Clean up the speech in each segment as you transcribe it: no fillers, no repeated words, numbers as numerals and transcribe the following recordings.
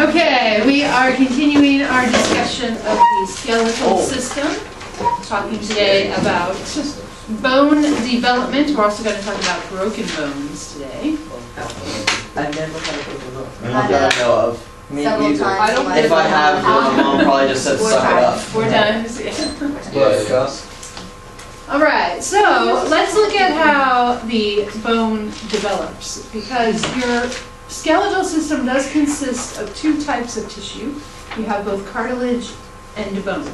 Okay, we are continuing our discussion of the skeletal system. Talking today about bone development. We're also going to talk about broken bones today. I've never had a broken bone. Not that I know of. Me Several either. times. If I have, my mom probably just said suck it up. 4 times. Yeah. Alright, so let's look at how the bone develops, because your skeletal system does consist of 2 types of tissue. You have both cartilage and bone.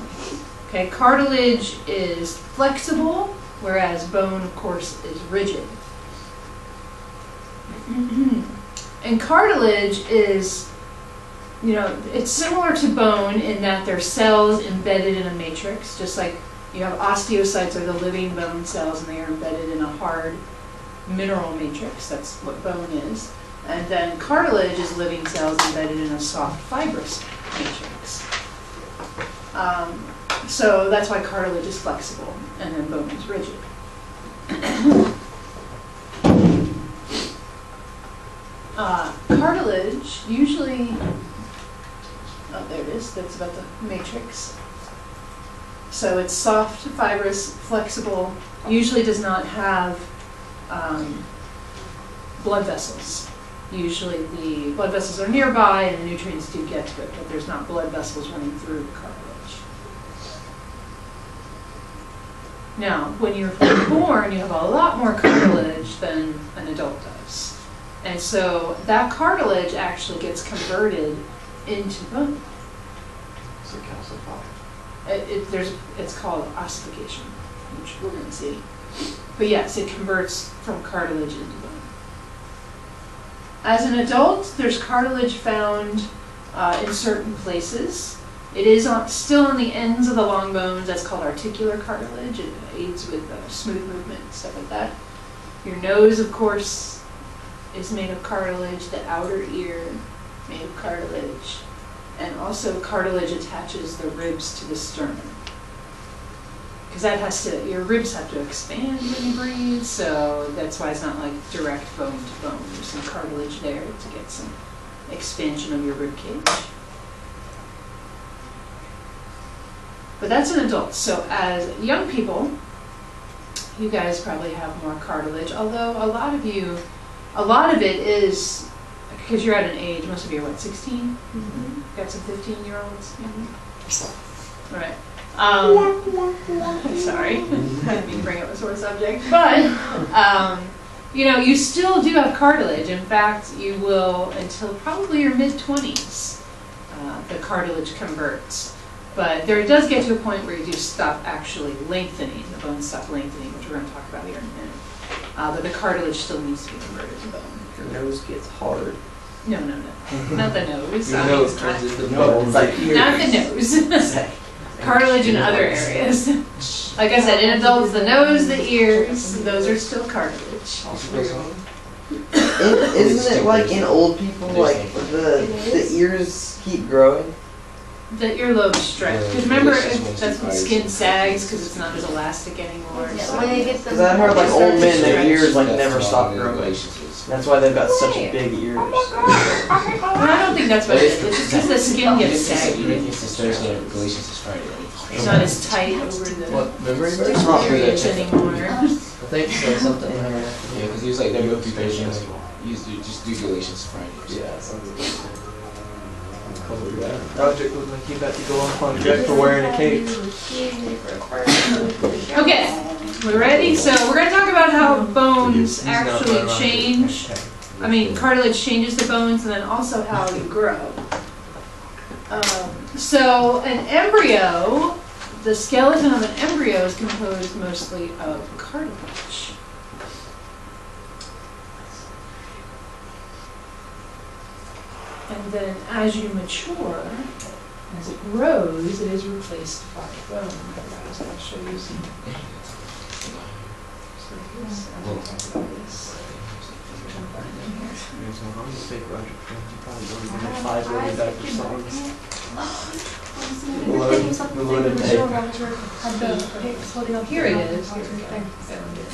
Okay, cartilage is flexible, whereas bone, of course, is rigid. And cartilage is, it's similar to bone in that they're cells embedded in a matrix, just like you have osteocytes are the living bone cells, and they are embedded in a hard mineral matrix. That's what bone is. And then cartilage is living cells embedded in a soft fibrous matrix. So that's why cartilage is flexible, and then bone is rigid. Cartilage usually, oh there it is, that's about the matrix. So it's soft, fibrous, flexible, usually does not have blood vessels. Usually the blood vessels are nearby and the nutrients do get to it, but there's not blood vessels running through the cartilage. Now, when you're born, you have a lot more cartilage than an adult does. And so that cartilage actually gets converted into bone. So calcified. It's called ossification, which we're going to see. But yes, it converts from cartilage into bone. As an adult, there's cartilage found in certain places. It is still on the ends of the long bones. That's called articular cartilage. It aids with smooth movement and stuff like that. Your nose, of course, is made of cartilage. The outer ear, made of cartilage. And also cartilage attaches the ribs to the sternum. Because your ribs have to expand when you breathe, so that's why it's not like direct bone to bone. There's some cartilage there to get some expansion of your rib cage. But that's an adult. So as young people, you guys probably have more cartilage, although a lot of it is, because you're at an age, most of you are what, 16? Mm-hmm. Got some 15-year-olds? Mm-hmm. All right. Sorry, didn't mean to bring up a sore subject, but you still do have cartilage. In fact, you will until probably your mid-20s. The cartilage converts, but there does get to a point where you do stop actually lengthening. The bones stop lengthening, which we're going to talk about here in a minute. But the cartilage still needs to be converted to bone. Your nose gets hard. No, not the nose. Your nose turns into bone. Not the nose. Cartilage in other areas. Like I said, in adults, the nose, the ears, those are still cartilage. Isn't it like in old people, like the ears keep growing? The earlobes stretch. Because remember, that's when skin sags because it's not as elastic anymore. Yeah, when they get Because I heard like old men, their ears like never stop growing. That's why they've got such big ears. Well, I don't think that's what it is. It's just because the skin gets saggy. It's not as tight over the areas anymore. I think so, something like that. Yeah, because he was like, never go through patients. You just do Galatians Friday. Yeah, something like that. Project was like you got to go on project for wearing a cape. Okay, we're ready? So we're going to talk about how bones actually change. Cartilage changes the bones, and then also how you grow. So an embryo, the skeleton of an embryo is composed mostly of cartilage. And then as you mature, as it grows, it is replaced by bone. I'll show you some. Here it is.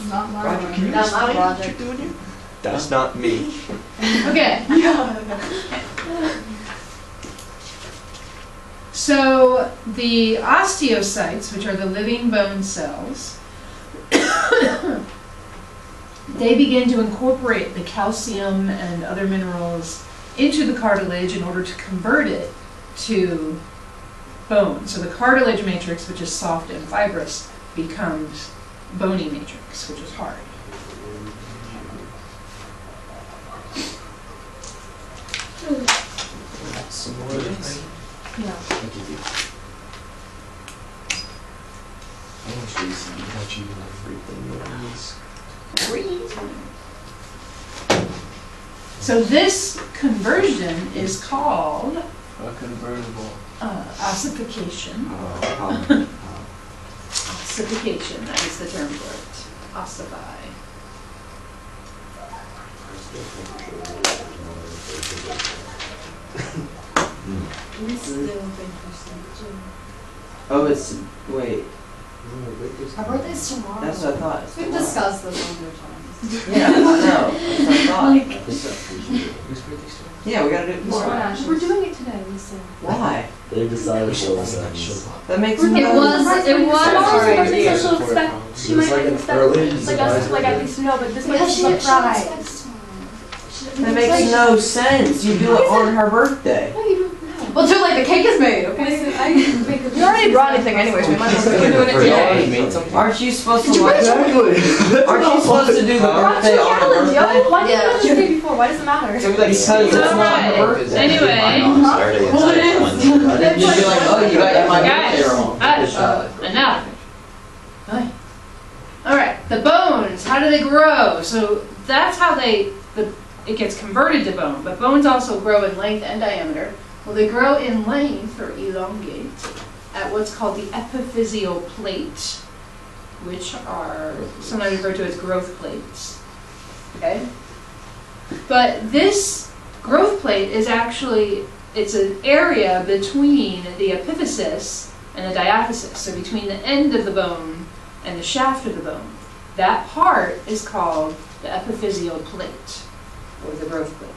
Not Roger, can you Not explain what Roger. you're doing here? That's not me. Okay. So the osteocytes, which are the living bone cells, they begin to incorporate the calcium and other minerals into the cartilage in order to convert it to bone. So the cartilage matrix, which is soft and fibrous, becomes bony matrix, which is hard. Some more things. Yeah. Thank you. I want to see how you everything with these. So this conversion is called A convertible. ossification. Ossification, that is the term for it. Ossify. Oh, it's, wait, Our birthday's tomorrow. that's what I thought. It's We've tomorrow. discussed this on your times. Yeah, I know, that's what I thought. Who's birthday still? Yeah, we gotta do it tomorrow. We're doing it today, Lisa. Why? They decided We to should show show us. up. That makes It no was sense. tomorrow's Sorry, birthday, yeah. so she'll expect, she It was might like an expect, early like us, surprise like at birthday. least to know, but this might Yeah, be she surprise. expects tomorrow. That makes no sense. You do it on her birthday. No, you don't know. Well, too late, the cake is made, okay? Listen, I didn't make a We already brought anything anyways, we might as well keep doing it We already today. made something. Aren't you supposed to Did you like? Exactly. Aren't you supposed to do the Brought birthday two on her gallons, yo! birthday? Why didn't you do this the day before? Why does it matter? So we like tell you it's not her Alright. birthday. Anyway. What is? You'd be like, oh, you got my birthday Guys, wrong. enough. All right, the bones, how do they grow? So that's how it gets converted to bone, but bones also grow in length and diameter. Well, they grow in length, or elongate, at what's called the epiphyseal plate, which are sometimes referred to as growth plates. Okay? But this growth plate is actually, it's an area between the epiphysis and the diaphysis, so between the end of the bone and the shaft of the bone. That part is called the epiphyseal plate, or the growth plate.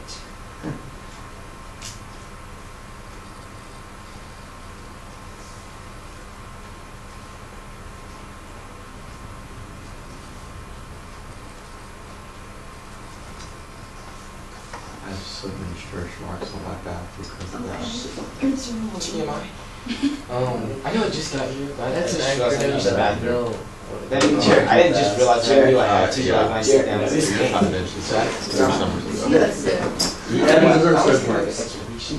I have so many stretch marks on my back because of that. TMI. I know it just got here, but That's an I just realized I acronym used the that I bathroom. know. I didn't just realize I knew I had to, like, when I sit down.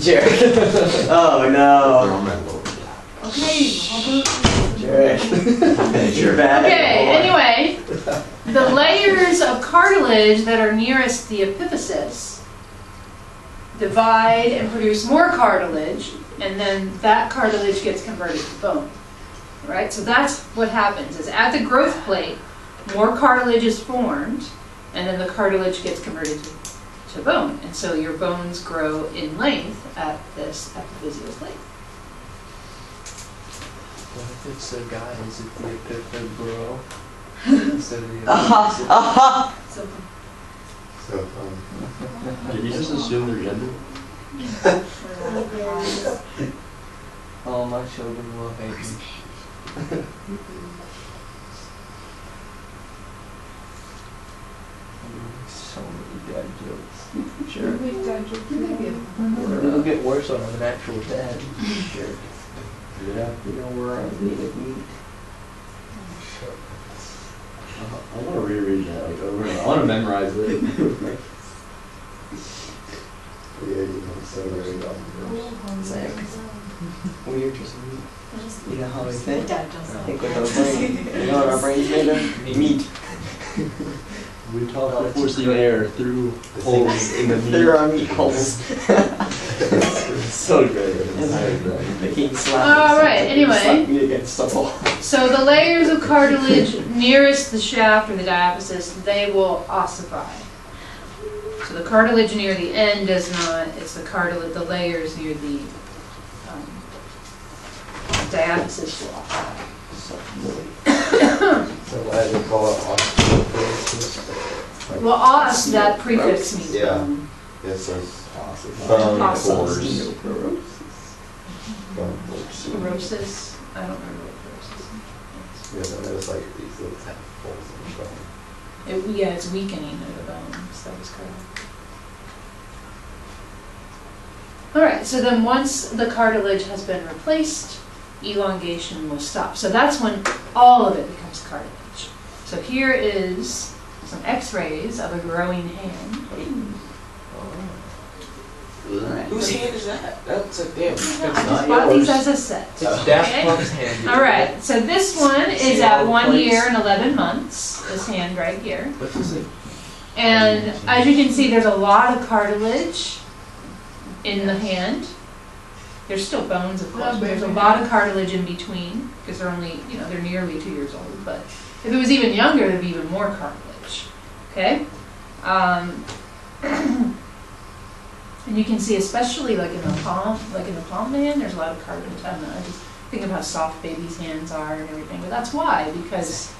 Jared. Oh no. Okay, Jared. You're bad. Okay, anyway, the layers of cartilage that are nearest the epiphysis divide and produce more cartilage, and then that cartilage gets converted to bone. Right? So that's what happens, is at the growth plate, more cartilage is formed, and then the cartilage gets converted to bone. And so your bones grow in length at this epiphyseal plate. What if it's a guy? Is it the epiphyseal bro? Instead of the So So, Did you just assume their gender? All my children will hate me. So many dad jokes. Sure. It'll get worse on an actual dad. Sure. Yeah. You know where I needed meat. I want to reread that like over and over. I want to memorize it. yeah, you know, so very Weird, just meat. You know how we think? Dad does that. Think with our brain. You know what our brain's made of? Meat. We talk by forcing air through The holes things in the meat. There are meat holes. So great. The king slapped. All right, anyway. Slapped meat against the wall. So the layers of cartilage nearest the shaft or the diaphysis, they will ossify. So the cartilage near the end does not, it's the cartilage, the layers near the diaphysis will ossify. So why do they call it osteoporosis? Well, os, that prefix means Yeah. bone. It says Bone cores. Porosis, I don't remember what porosis is. Yeah, no, there's like these little tentacles in the bone. Yeah, it's weakening of the bones, that was correct. Alright, so then once the cartilage has been replaced, elongation will stop. So that's when all of it becomes cartilage. So here is some x-rays of a growing hand. Whose hand is that? That's a damn. I just not bought these yours. as a set. It's Daft Okay. Punk's hand. Alright, so this one is See at all the 1 plates? year and 11 months, this hand right here. What is it? And as you can see, there's a lot of cartilage in the hand. There's still bones, of course, but there's a lot of cartilage in between, because they're only, they're nearly 2 years old. But if it was even younger, there'd be even more cartilage. Okay? And you can see, especially like in the palm of the hand, there's a lot of cartilage. I don't know, I just think of how soft babies' hands are and everything. But that's why, because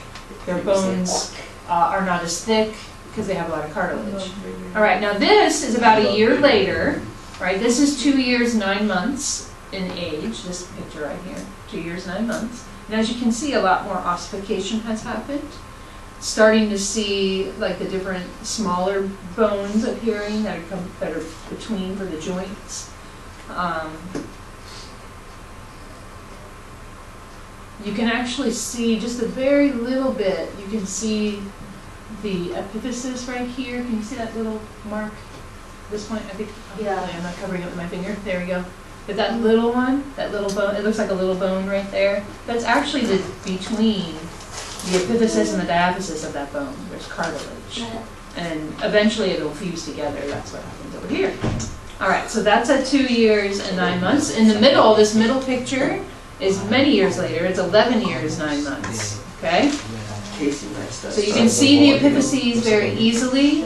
their bones are not as thick, because they have a lot of cartilage. All right, now this is about a year later, right? This is 2 years, 9 months in age, this picture right here, 2 years, 9 months. And as you can see, a lot more ossification has happened. Starting to see like the different smaller bones appearing that are between for the joints. You can actually see just a very little bit. You can see the epiphysis right here. Can you see that little mark? This point, I think. Yeah. I'm not covering it with my finger. There we go. But that little one, that little bone, it looks like a little bone right there. That's actually the between the epiphysis and the diaphysis of that bone. There's cartilage. And eventually it'll fuse together. That's what happens over here. All right, so that's at 2 years and 9 months. In the middle, this middle picture is many years later. It's 11 years, 9 months. Okay? Casey messed up. So you can see the epiphyses very easily.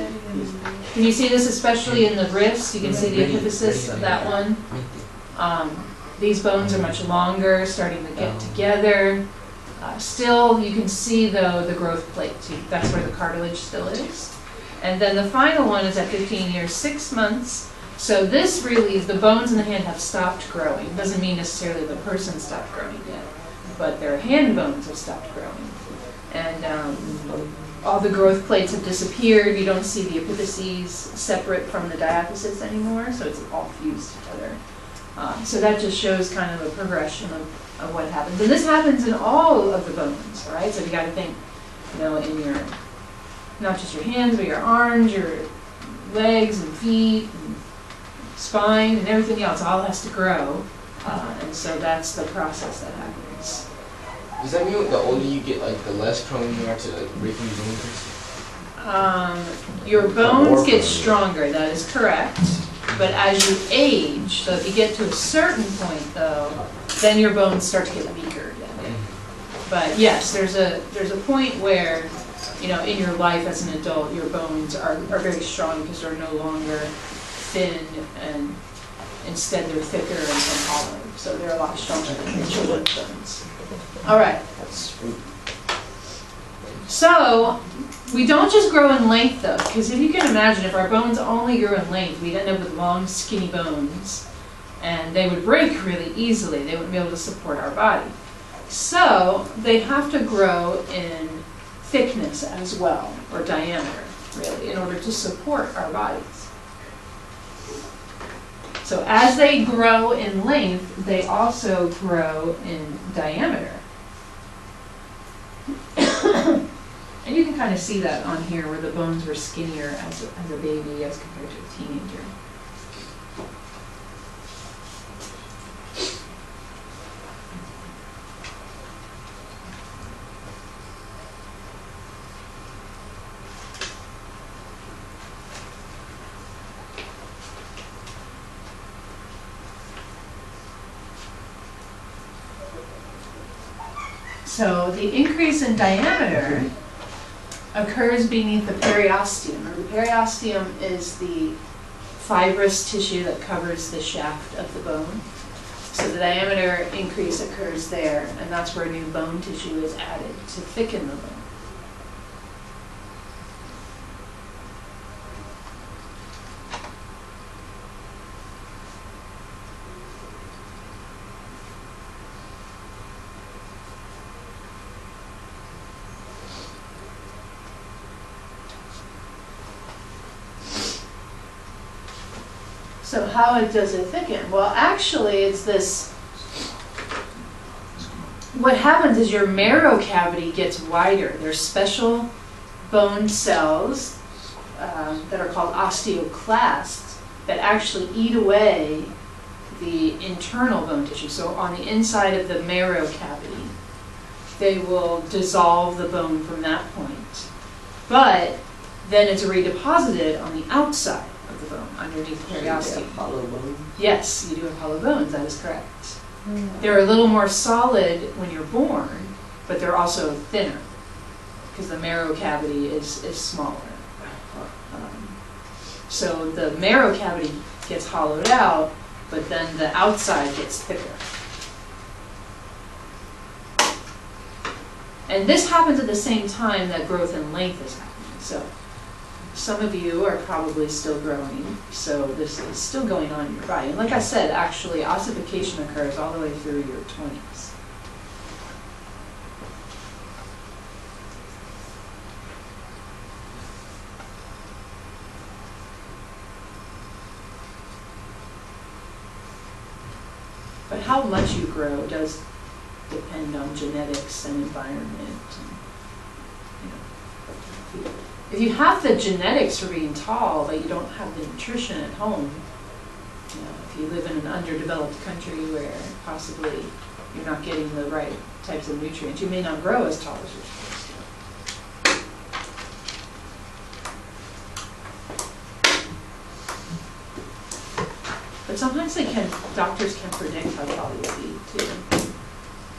Can you see this especially in the wrist? You can see the epiphysis of that one. These bones are much longer, starting to get together. Still, you can see, though, the growth plate. That's where the cartilage still is. And then the final one is at 15 years, 6 months. So this really is the bones in the hand have stopped growing. It doesn't mean necessarily the person stopped growing yet, but their hand bones have stopped growing. And all the growth plates have disappeared. You don't see the epiphyses separate from the diaphysis anymore, so it's all fused together. So that just shows kind of a progression of what happens. And this happens in all of the bones, right? So you got to think, in your, not just your hands, but your arms, your legs and feet, and spine, and everything else. All has to grow. And so that's the process that happens. Does that mean the older you get, like, the less prone you are to breaking bones? Your bones get stronger, that is correct. But as you age, so if you get to a certain point, though, then your bones start to get weaker again. But yes, there's a point where, in your life as an adult, your bones are very strong because they're no longer thin, and instead they're thicker and hollow. So they're a lot stronger than your children's bones. All right. That's sweet. So we don't just grow in length, though, because if you can imagine, if our bones only grew in length, we'd end up with long, skinny bones, and they would break really easily. They wouldn't be able to support our body. So they have to grow in thickness as well, or diameter, really, in order to support our bodies. So as they grow in length, they also grow in diameter. And you can kind of see that on here where the bones were skinnier as a baby as compared to a teenager. So the increase in diameter occurs beneath the periosteum. The periosteum is the fibrous tissue that covers the shaft of the bone. So the diameter increase occurs there, and that's where new bone tissue is added to thicken the bone. So how does it thicken? Well, actually, it's this. What happens is your marrow cavity gets wider. There's special bone cells that are called osteoclasts that actually eat away the internal bone tissue. So on the inside of the marrow cavity, they will dissolve the bone from that point. But then it's redeposited on the outside of the bone, underneath the periosteum. Hollow bone. Yes, you do have hollow bones, that is correct. They're a little more solid when you're born, but they're also thinner because the marrow cavity is smaller. So the marrow cavity gets hollowed out, but then the outside gets thicker. And this happens at the same time that growth in length is happening. So some of you are probably still growing, so this is still going on in your body. And like I said, actually, ossification occurs all the way through your 20s. But how much you grow does depend on genetics and environment. And, if you have the genetics for being tall, but you don't have the nutrition at home, if you live in an underdeveloped country where possibly you're not getting the right types of nutrients, you may not grow as tall as you're supposed to. But sometimes doctors can predict how tall you'll be too.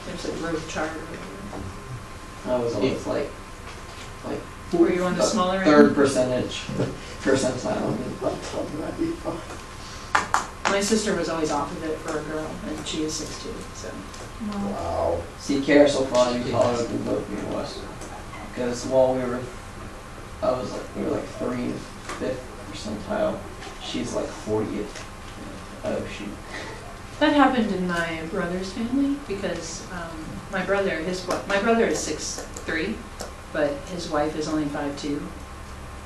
There's a growth chart or whatever. I was always like Were you on the smaller end? third percentile. My sister was always off of it for a girl, and she is 6'2", so. Wow. See, Kara so far you taller than both me and Wes. Because while we were like 35th percentile. She's like 40th. Oh shoot. That happened in my brother's family because my brother is 6'3", but his wife is only 5'2".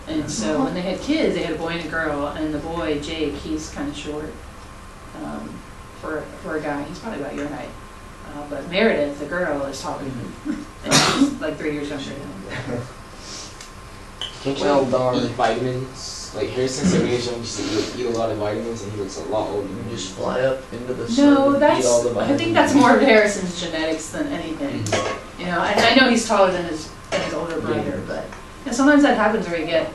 And so when they had kids, they had a boy and a girl, and the boy, Jake, he's kind of short for a guy. He's probably about your height. But Meredith, the girl, is taller than him. And she's like 3 years younger than him. Can't you eat vitamins? Like Harrison said when he was young, he used to eat a lot of vitamins and he looks a lot older. You just fly up into the sun No, and eat all the I vitamins. think that's more of Harrison's genetics than anything. You know, and I know he's taller than his older brother, but sometimes that happens where you get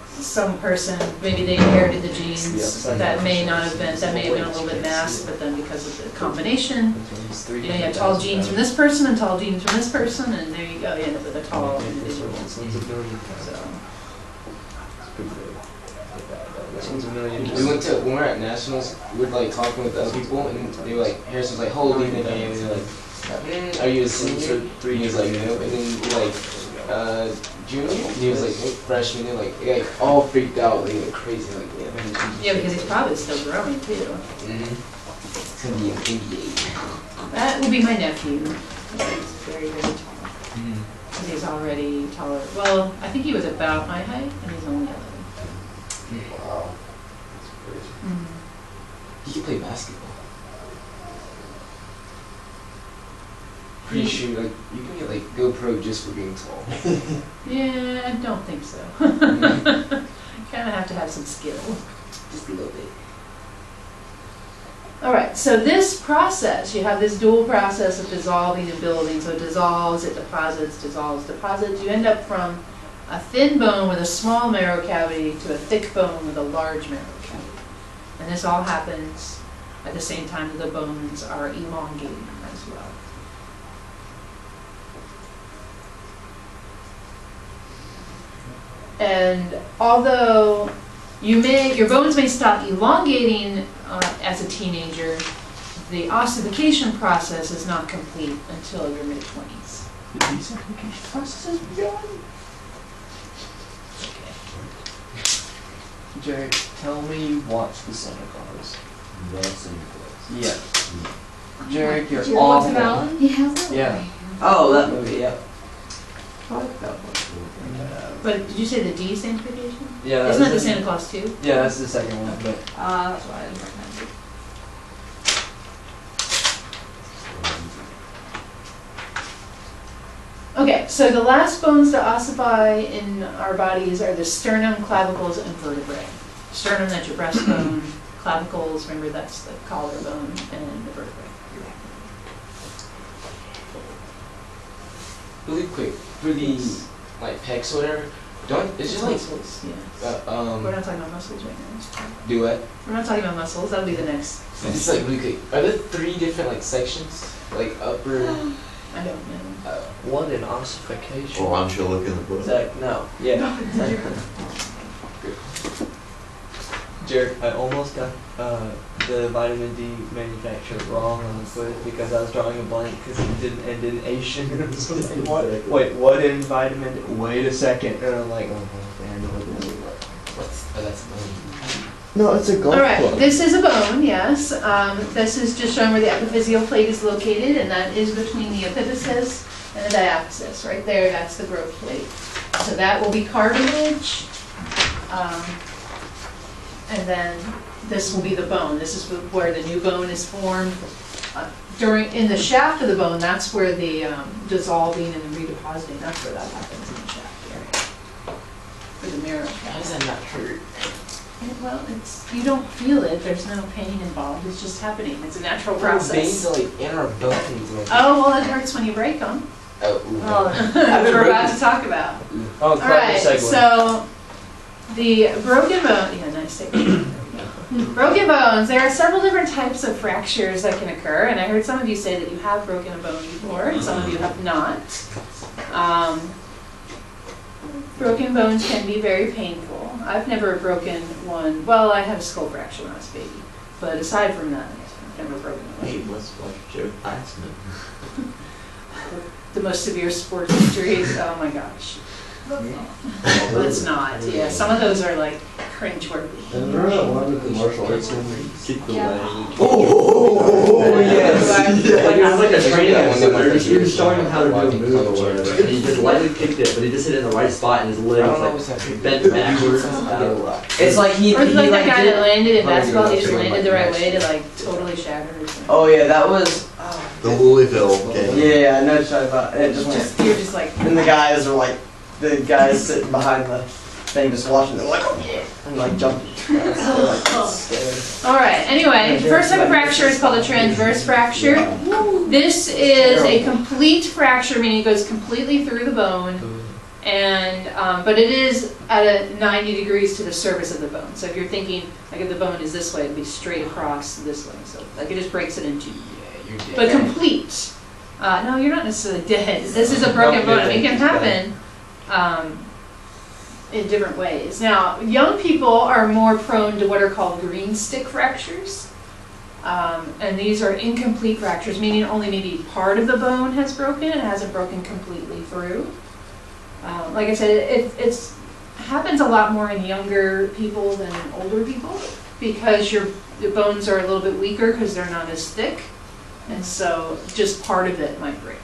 some person, maybe they inherited the genes that may have been a little bit masked, but then because of the combination, you have tall genes from this person and tall genes from this person, and there you go, you end up with a tall individual. So. We went to, when we were at Nationals, we were like talking with other people, and they were like, Harrison was like, how old are you think I am? And they were like, are you a senior? 3 years, like, no. And then we're like, junior? And he was like, freshman. They're like all freaked out, like crazy, like Yeah, because he's probably still growing too. It's gonna be an NBA. That will be my nephew. He's very, very tall. And he's already taller. Well, I think he was about my height, and he's only 11. Wow. That's crazy. He can play basketball. Pretty sure, like, you can get like GoPro just for being tall. Yeah, I don't think so. You kind of have to have some skill. Just a little bit. All right, so this process, you have this dual process of dissolving and building. So it dissolves, it deposits, dissolves, deposits. You end up from a thin bone with a small marrow cavity to a thick bone with a large marrow cavity. And this all happens at the same time that the bones are elongating as well. And although your bones may stop elongating as a teenager, the ossification process is not complete until your mid-20s. The deossification process has begun. Jared, tell me you watched the Santa Claus. The Santa Claus. Yeah. Jared, you're Did you watch awful. Valid? He has that Yeah. way. Oh, that movie, yeah. But did you say the D stands for deviation? Yeah, Isn't that the Santa Claus too? Yeah, that's the second one, but That's why I didn't recognize it. Okay, so the last bones to ossify in our bodies are the sternum, clavicles, and vertebrae. Sternum, that's your breastbone. Clavicles, remember that's the collarbone, and the vertebrae. Really quick, for the like pecs or whatever, it's just like muscles, yes. We're not talking about muscles right now. do what? We're not talking about muscles, that'll be the next. It's like really quick. Are there 3 different like sections? Like upper I don't know. what an ossification. Or why don't you look in the book? Zach, no. Yeah. Jared, I almost got the vitamin D manufacturer wrong on the quiz because I was drawing a blank because it didn't end in Asian. And it was like, what? Wait, what in vitamin? Wait a second. And I'm like, oh, that's bone. No, it's a golf Alright, club. this is a bone, yes. This is just showing where the epiphyseal plate is located, and that is between the epiphysis and the diaphysis. Right there, that's the growth plate. So that will be cartilage. And then this will be the bone. This is where the new bone is formed. In the shaft of the bone, that's where the dissolving and the redepositing, that's where that happens in the shaft area. For the marrow. How does that not hurt? Well, you don't feel it. There's no pain involved. It's just happening. It's a natural process. Veins are like in our bones. Like, Oh, well, it hurts when you break them. oh, Which we're about to talk about. oh, All right, so the broken bone, yeah, nice take. Broken bones, there are several different types of fractures that can occur, and I heard some of you say that you have broken a bone before, and some of you have not. Broken bones can be very painful. I've never broken one. Well, I had a skull fracture when I was a baby, but aside from that, I've never broken one. Hey, what's Joe Theismann? The most severe sports injuries, oh my gosh. Let's not, yeah, some of those are like cringe-worthy. And remember that one with the martial arts movie? Kick the leg. Oh, yes! Like, it was like a training Yeah, episode. one of He was showing him how to do a walking move or coach. whatever. And he just lightly kicked it, but he just hit it in the right spot and his leg I don't know was what's like that. bent backwards. It's like he Or it's like that guy did- that landed in Oh, basketball, he yeah, just that's landed right. the right way to like totally shatter or something. Oh yeah, that was. The Louisville game. Yeah, I know what you're talking about. It just went. You're just like, And the guys are like, the guys sitting behind the thing just watching. They're like, oh yeah, and like jumping. all right, anyway, the first type of fracture is called a transverse fracture. This is a complete fracture, meaning it goes completely through the bone, and but it is at a 90 degrees to the surface of the bone. So if you're thinking, like if the bone is this way, it'd be straight across this way. So like it just breaks it in two. You're dead. But complete. No, you're not necessarily dead. This is a broken bone. It can happen in different ways. Now, young people are more prone to what are called green stick fractures. And these are incomplete fractures, meaning only maybe part of the bone has broken. It hasn't broken completely through. Like I said, it happens a lot more in younger people than in older people because your bones are a little bit weaker because they're not as thick. And so just part of it might break.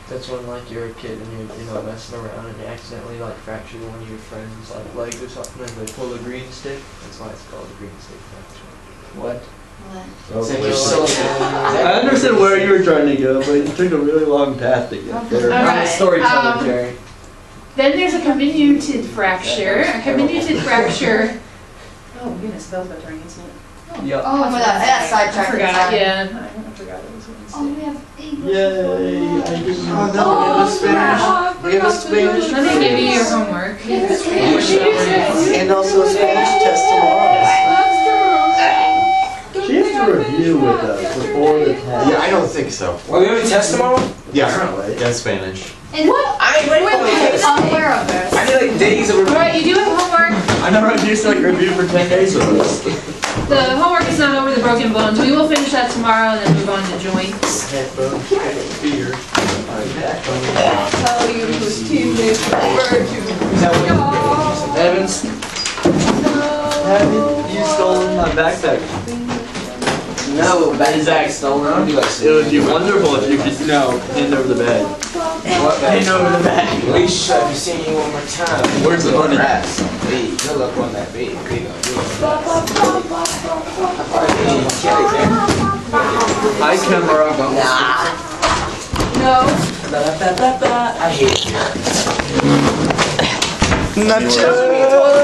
that's when like you're a kid and you're messing around and you accidentally like fracture one of your friends like leg or something and they pull a green stick. That's why it's called a green stick fracture. What? So you're so I understand where you were trying to go, but it took a really long path to get there. All right, Storyteller, Jerry. Then there's a comminuted fracture. A comminuted fracture. Oh goodness, that was about to ring, isn't it? Yeah. Oh my god, I got I sidetracked. forgot. Yeah, I forgot it was Oh, we Wednesday. have English. Yay! I didn't know. Oh, Spanish. wow, I We have a forgot to Spanish do Let me it. give you your homework. And also a Spanish test tomorrow. That's She has to review with us before the test. Yeah, I don't think so. Oh, we have a test tomorrow? Yeah, Apparently. yeah, Spanish. And what? I ain't ready for my test. I'm aware of this. I need like days of Alright, you do have homework. I never used to like review for 10 days with us. The homework is not over the broken bones. We will finish that tomorrow and then move on to joints. Headphones, fear. Tell you whose teammates were to. Evans. Have you stolen my backpack? No, Zach stole I don't it. do like It would be wonderful if you could, hand over the bag. Oh, what, man? Hang over the back. Alicia, if you see me one more time, Where's the money? Hey, good luck on that baby. Big up, big up. Hi, camera. No. I hate you. Nacho.